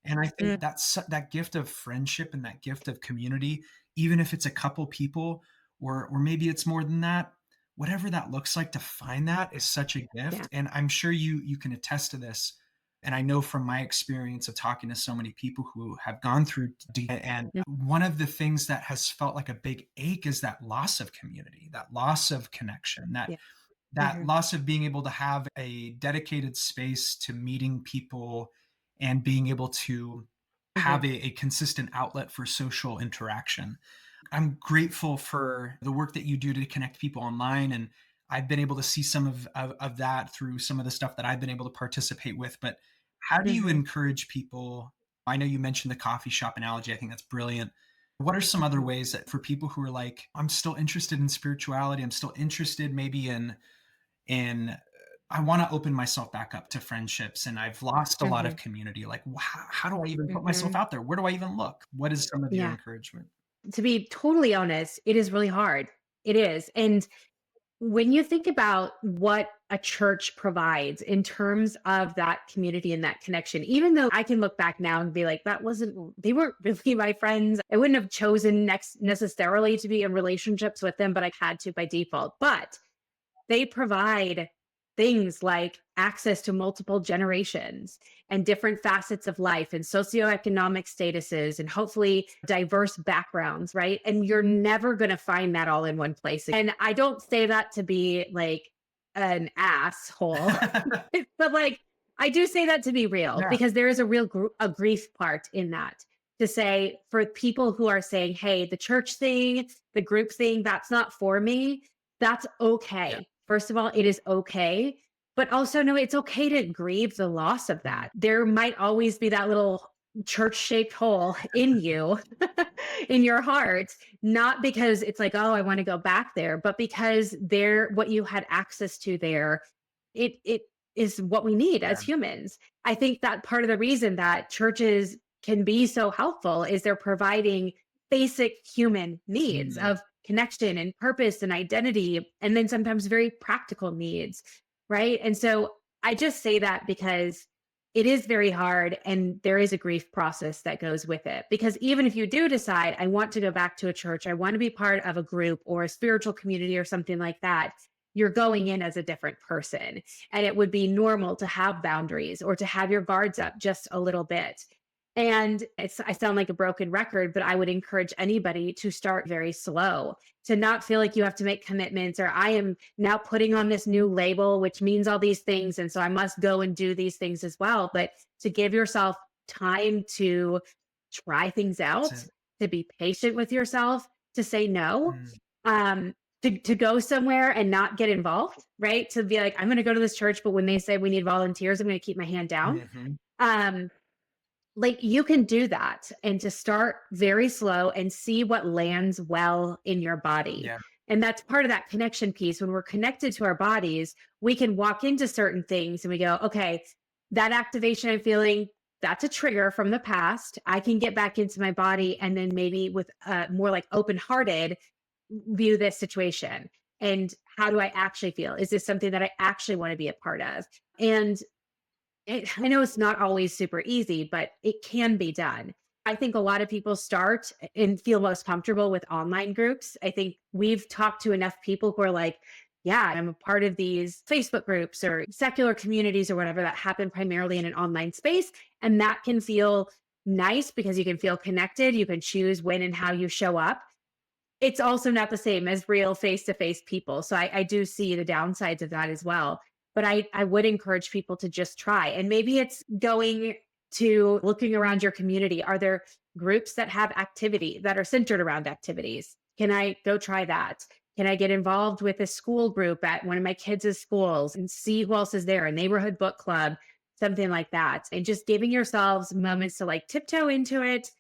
And I think Mm. that's that gift of friendship and that gift of community, even if it's a couple people or maybe it's more than that, whatever that looks like, to find that is such a Yeah. gift. And I'm sure you can attest to this. And I know from my experience of talking to so many people who have gone through and Mm. one of the things that has felt like a big ache is that loss of community, that loss of connection, that Yeah. that Mhm. loss of being able to have a dedicated space to meeting people and being able to have Mhm. a consistent outlet for social interaction. I'm grateful for the work that you do to connect people online. And I've been able to see some of that through some of the stuff that I've been able to participate with. But how do you Mhm. encourage people? I know you mentioned the coffee shop analogy. I think that's brilliant. What are some other Mhm. ways that for people who are like, I'm still interested in spirituality, I'm still interested maybe in I want to open myself back up to friendships and I've lost a lot of Mhm. community. Like, how do I even put myself Mhm. out there? Where do I even look? What is some of your Yeah. encouragement? To be totally honest, it is really hard. It is. And when you think about what a church provides in terms of that community and that connection, even though I can look back now and be like, that wasn't, they weren't really my friends. I wouldn't have chosen next necessarily to be in relationships with them, but I had to by default. But they provide things like access to multiple generations and different facets of life and socioeconomic statuses and hopefully diverse backgrounds, right? And you're never going to find that all in one place. And I don't say that to be like an asshole, but like I do say that to be real Yeah. because there is a real a grief part in that. To say for people who are saying, hey, the church thing, the group thing, that's not for me, that's Yeah. okay. First of all, it is okay. But also, no, it's okay to grieve the loss of Mm. that. There might always be that little church shaped hole in you, in your heart, not because it's like, oh, I want to go back there, but because there, what you had access to there, it is what we need as Yeah. humans. I think that part of the reason that churches can be so helpful is they're providing basic human needs Mm. of connection and purpose and identity, and then sometimes very practical needs. Right. And so I just say that because it is very hard and there is a grief process that goes with it. Because even if you do decide, I want to go back to a church, I want to be part of a group or a spiritual community or something like that, you're going in as a different person. And it would be normal to have boundaries or to have your guards up just a little bit. And I sound like a broken record, but I would encourage anybody to start very slow, to not feel like you have to make commitments or I am now putting on this new label, which means all these things. And so I must go and do these things as well. But to give yourself time to try things That's out, it. to be patient with yourself, to say no, Mm. to go somewhere and not get involved, right? To be like, I'm going to go to this church, but when they say we need volunteers, I'm going to keep my hand down. Mhm. Um, like you can do that and to start very slow and see what lands well in your body. Yeah. And that's part of that connection piece. When we're connected to our bodies, we can walk into certain things and we go, okay, that activation I'm feeling, that's a trigger from the past. I can get back into my body and then maybe with more like open hearted view this situation. And how do I actually feel? Is this something that I actually want to be a part of? And I know it's not always super easy, but it can be done. I think a lot of people start and feel most comfortable with online groups. I think we've talked to enough people who are like, yeah, I'm a part of these Facebook groups or secular communities or whatever that happen primarily in an online space. And that can feel nice because you can feel connected. You can choose when and how you show up. It's also not the same as real face-to-face people, so I do see the downsides of that as well, but I would encourage people to just try, and maybe it's going to looking around your community. Are there groups that have activity that are centered around activities? Can I go try that? Can I get involved with a school group at one of my kids' schools and see who else is there, a neighborhood book club, something like that, and just giving yourselves moments to, like, tiptoe into it,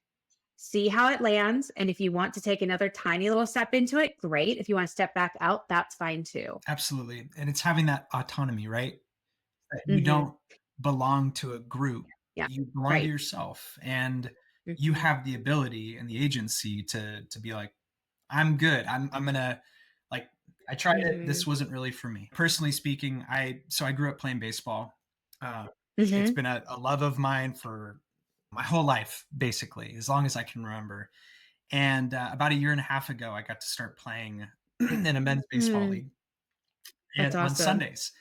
see how it lands. And if you want to take another tiny little step into it, great. If you want to step back out, that's fine too. Absolutely. And it's having that autonomy, right? That you Hmm. don't belong to a group. Yeah. You belong to Right. yourself and you Hmm. have the ability and the agency to be like, I'm good. I'm gonna like I tried it. This Hmm. wasn't really for me. Personally speaking, I grew up playing baseball. Uh, it's Hmm. been a love of mine for my whole life, basically, as long as I can remember. And about a year and a half ago, I got to start playing in a men's baseball Mm, league that's and on awesome. Sundays.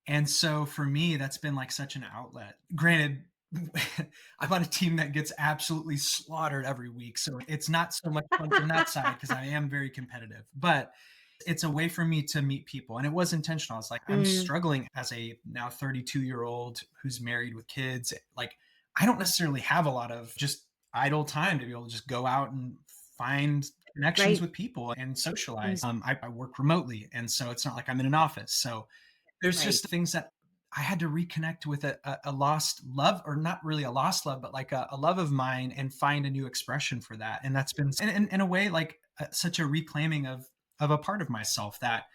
And so for me, that's been like such an outlet. Granted, I'm on a team that gets absolutely slaughtered every week. So it's not so much fun from that side because I am very competitive. But it's a way for me to meet people. And it was intentional. It's like I'm Mm, struggling as a now 32-year-old who's married with kids. Like I don't necessarily have a lot of just idle time to be able to just go out and find connections Right. with people and Mm. socialize. I work remotely, and so it's not like I'm in an office. So there's Right. just things that I had to reconnect with a lost love, or not really a lost love, but like a love of mine, and find a new expression for that. And that's been, in a way, like such a reclaiming of a part of myself that,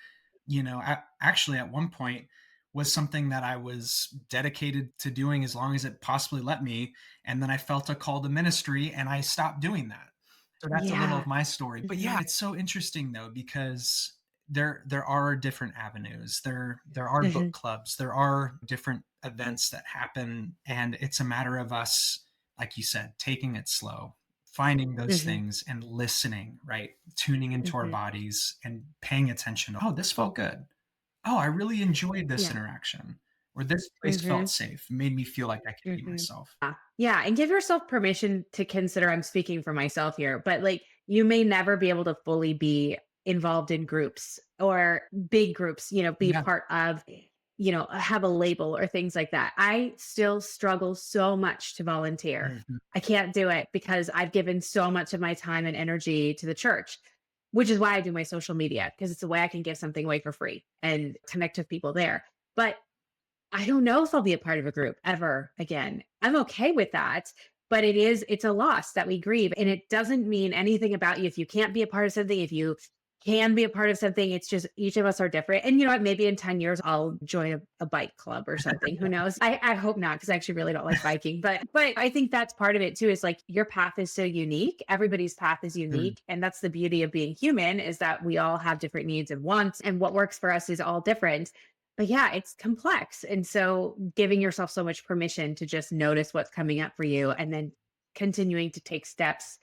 actually at one point was something that I was dedicated to doing as long as it possibly let me. And then I felt a call to ministry and I stopped doing that. So that's a little of Yeah. my story. But Hmm. yeah, it's so interesting though, because there are different avenues. There are Hmm. book clubs, there are different events that happen, and it's a matter of us, like you said, taking it slow, finding those Hmm. things and listening, right? Tuning into our Hmm. bodies and paying attention. Oh, this felt good. Oh, I really enjoyed this Yeah. interaction. Or this place felt Hmm. safe, made me feel like I could be Hmm. myself. Yeah. And give yourself permission to consider, I'm speaking for myself here, but like you may never be able to fully be involved in groups or big groups, be Yeah. part of, have a label or things like that. I still struggle so much to volunteer. Mhm. I can't do it because I've given so much of my time and energy to the church, which is why I do my social media, because it's a way I can give something away for free and connect with people there. But I don't know if I'll be a part of a group ever again. I'm okay with that, but it's a loss that we grieve. And it doesn't mean anything about you if you can't be a part of something, if you can be a part of something. It's just each of us are different. And you know what? Maybe in 10 years I'll join a bike club or something. Who knows? I hope not, because I actually really don't like biking. But I think that's part of it too, is like your path is so unique. Everybody's path is Mm. unique. And that's the beauty of being human, is that we all have different needs and wants. And what works for us is all different. But yeah, it's complex. And so giving yourself so much permission to just notice what's coming up for you and then continuing to take steps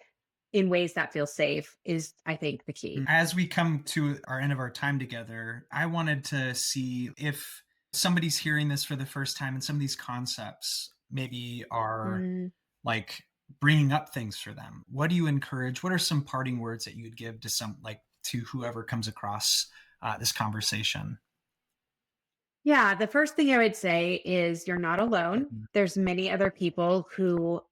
in ways that feel safe is, I think, the key. As we come to our end of our time together, I wanted to see if somebody's hearing this for the first time and some of these concepts maybe are Mm, like bringing up things for them. What do you encourage? What are some parting words that you would give to to whoever comes across this conversation? yeah, the first thing I would say is you're not alone. Mhm. There's many other people who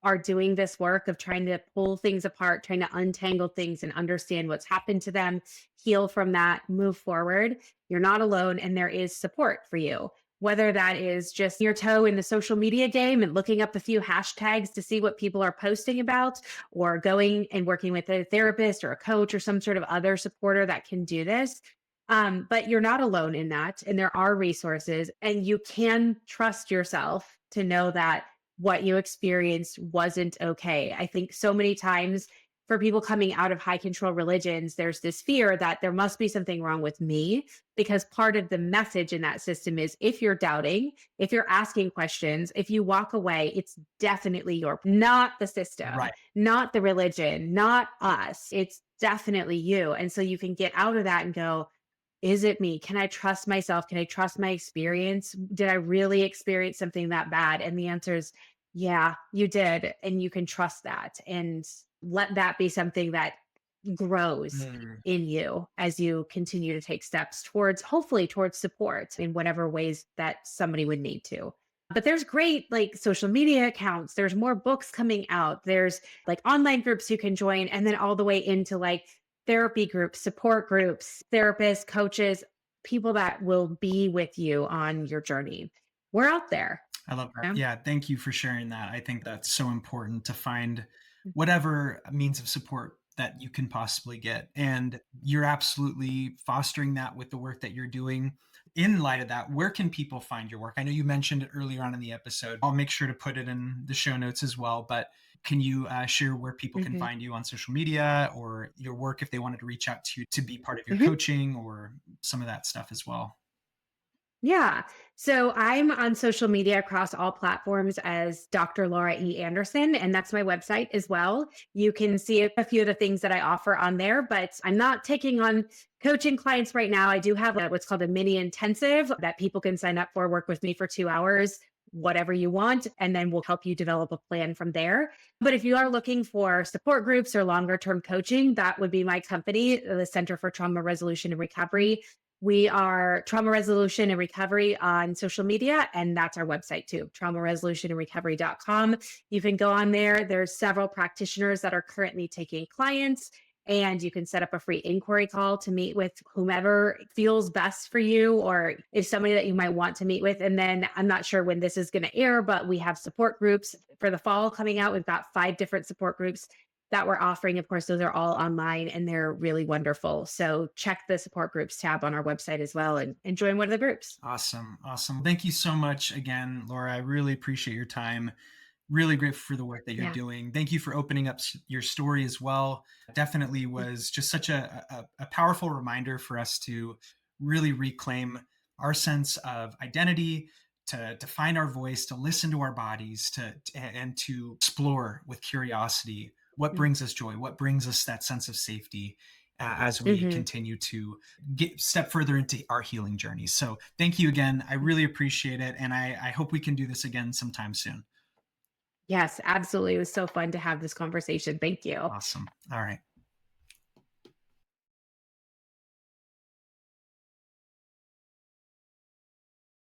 are doing this work of trying to pull things apart, trying to untangle things and understand what's happened to them, heal from that, move forward. You're not alone, and there is support for you. Whether that is just your toe in the social media game and looking up a few hashtags to see what people are posting about, or going and working with a therapist or a coach or some sort of other supporter that can do this. But you're not alone in that. And there are resources, and you can trust yourself to know that what you experienced wasn't okay. I think so many times for people coming out of high control religions, there's this fear that there must be something wrong with me, because part of the message in that system is if you're doubting, if you're asking questions, if you walk away, it's definitely not the system, Right. not the religion, not us. It's definitely you. And so you can get out of that and go, is it me? Can I trust myself? Can I trust my experience? Did I really experience something that bad? And the answer is, yeah, you did. And you can trust that and let that be something that grows Mm. in you as you continue to take steps towards, hopefully, towards support in whatever ways that somebody would need to. But there's great like social media accounts. There's more books coming out. There's like online groups you can join, and then all the way into like therapy groups, support groups, therapists, coaches, people that will be with you on your journey. We're out there. I love that. Yeah. Yeah, thank you for sharing that. I think that's so important to find whatever means of support that you can possibly get. And you're absolutely fostering that with the work that you're doing. In light of that, where can people find your work? I know you mentioned it earlier on in the episode. I'll make sure to put it in the show notes as well. But can you share where people can Mhm. find you on social media, or your work if they wanted to reach out to you to be part of your Mhm. coaching, or some of that stuff as well? Yeah. So I'm on social media across all platforms as Dr. Laura E. Anderson, and that's my website as well. You can see a few of the things that I offer on there, but I'm not taking on coaching clients right now. I do have what's called a mini intensive that people can sign up for, work with me for 2 hours, whatever you want, and then we'll help you develop a plan from there. But if you are looking for support groups or longer term coaching, that would be my company, the Center for Trauma Resolution and Recovery. We are Trauma Resolution and Recovery on social media, and that's our website too, traumaresolutionandrecovery.com. You can go on there. There's several practitioners that are currently taking clients, and you can set up a free inquiry call to meet with whomever feels best for you, or if somebody that you might want to meet with. And then I'm not sure when this is going to air, but we have support groups for the fall coming out. We've got 5 different support groups that we're offering. Of course, those are all online and they're really wonderful. So check the support groups tab on our website as well and join one of the groups. Awesome. Awesome. Thank you so much again, Laura. I really appreciate your time. Really grateful for the work that you're Yeah. doing. Thank you for opening up your story as well. Definitely was just such a powerful reminder for us to really reclaim our sense of identity, to find our voice, to listen to our bodies, and to explore with curiosity what brings us joy, what brings us that sense of safety as we Mm-hmm. continue to step further into our healing journey. So thank you again. I really appreciate it. And I hope we can do this again sometime soon. Yes, absolutely. It was so fun to have this conversation. Thank you. Awesome. All right.